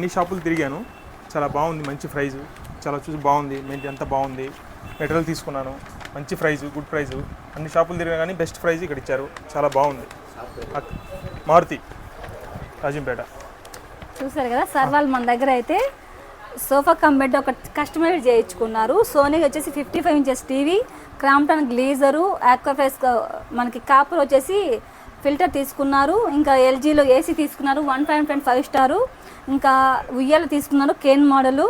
అన్ని షాపులు తిరిగాను, చాలా బాగుంది, మంచి ప్రైజు, చాలా చూసి బాగుంది, అంతా బాగుంది. మెటీరియల్ తీసుకున్నాను, మంచి ప్రైజు, గుడ్ ప్రైజు. అన్ని షాపులు తిరిగా కానీ బెస్ట్ ప్రైజ్ ఇక్కడ ఇచ్చారు, చాలా బాగుంది. మారుతి రాజంపేట. చూసారు కదా సార్, వాళ్ళు మన దగ్గర అయితే సోఫా కమ్ బెడ్ ఒక కస్టమైజ్ చేయించుకున్నారు. సోనీ వచ్చేసి 55 ఇంచెస్ టీవీ, క్రాంప్టన్ గ్లీజరు, ఆక్వాఫేస్ మనకి కాపర్ వచ్చేసి ఫిల్టర్ తీసుకున్నారు. ఇంకా ఎల్జీలో ఏసీ తీసుకున్నారు 1.5 స్టారు. ఇంకా ఉయ్యాల తీసుకున్నారు కేన్ మోడలు,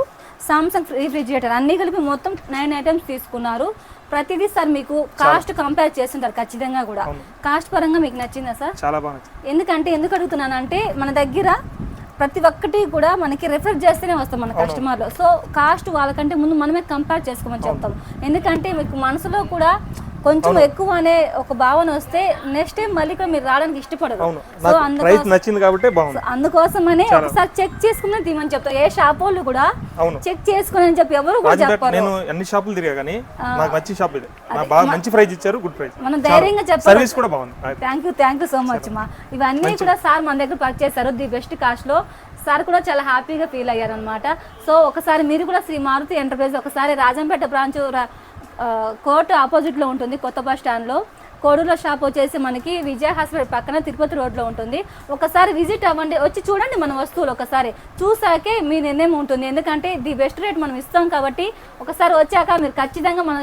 సామ్సంగ్ రిఫ్రిజిరేటర్, అన్నీ కలిపి మొత్తం 9 ఐటమ్స్ తీసుకున్నారు. ప్రతిదీ సార్ మీకు కాస్ట్ కంపేర్ చేస్తుంటారు ఖచ్చితంగా కూడా. కాస్ట్ పరంగా మీకు నచ్చిందా సార్? చాలా బాగా. ఎందుకు అడుగుతున్నానంటే మన దగ్గర ప్రతి ఒక్కటి కూడా మనకి రెఫర్ చేస్తేనే వస్తాం మన కస్టమర్లు. సో కాస్ట్ వాళ్ళకంటే ముందు మనమే కంపేర్ చేసుకోమని చెప్తాం. ఎందుకంటే మీకు మనసులో కూడా కొంచెం ఎక్కువ అనే ఒక భావన వస్తే నెక్స్ట్ టైం మళ్ళీ కూడా మీరు రావడానికి ఇష్టపడరు. సో అందుకోసమని ఒకసారి చెక్ చేసుకుని తీమని చెప్తారు. ఏ షాప్ వాళ్ళు కూడా చెక్ చేసుకుని అని చెప్పి ఎవరు కూడా చెప్పారు. నేను అన్ని షాపులు తిరిగా కానీ నాకు మంచి షాప్ ఇది, మంచి ప్రైస్ ఇచ్చారు, గుడ్ ప్రైస్, మనం ధైర్యంగా చెప్పాలి. సర్వీస్ కూడా బాగుంది. థ్యాంక్ యూ సో మచ్ మా. ఇవన్నీ కూడా సార్ మన దగ్గర పర్చేస్ చేశారు ది బెస్ట్ కాస్ట్ లో. సార్ కూడా చాలా హ్యాపీగా ఫీల్ అయ్యారు అనమాట. సో ఒకసారి మీరు కూడా శ్రీ మారుతి ఎంటర్ప్రైజ్ ఒకసారి రాజంపేట బ్రాంచ్ కోర్టు ఆపోజిట్లో ఉంటుంది, కొత్త బస్ స్టాండ్లో. కోడూరులో షాప్ వచ్చేసి మనకి విజయ హాస్పిటల్ పక్కన తిరుపతి రోడ్లో ఉంటుంది. ఒకసారి విజిట్ అవ్వండి, వచ్చి చూడండి మన వస్తువులు. ఒకసారి చూసాకే మీ నిర్ణయం ఉంటుంది. ఎందుకంటే ది బెస్ట్ రేట్ మనం ఇస్తాం కాబట్టి ఒకసారి వచ్చాక మీరు ఖచ్చితంగా మన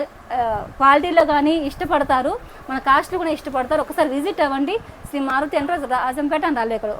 క్వాలిటీలో కానీ ఇష్టపడతారు, మన కాస్ట్లు కూడా ఇష్టపడతారు. ఒకసారి విజిట్ అవ్వండి శ్రీ మారుతి ఎంటర్ప్రైజ్ రాజంపేట అని రాలేకడు.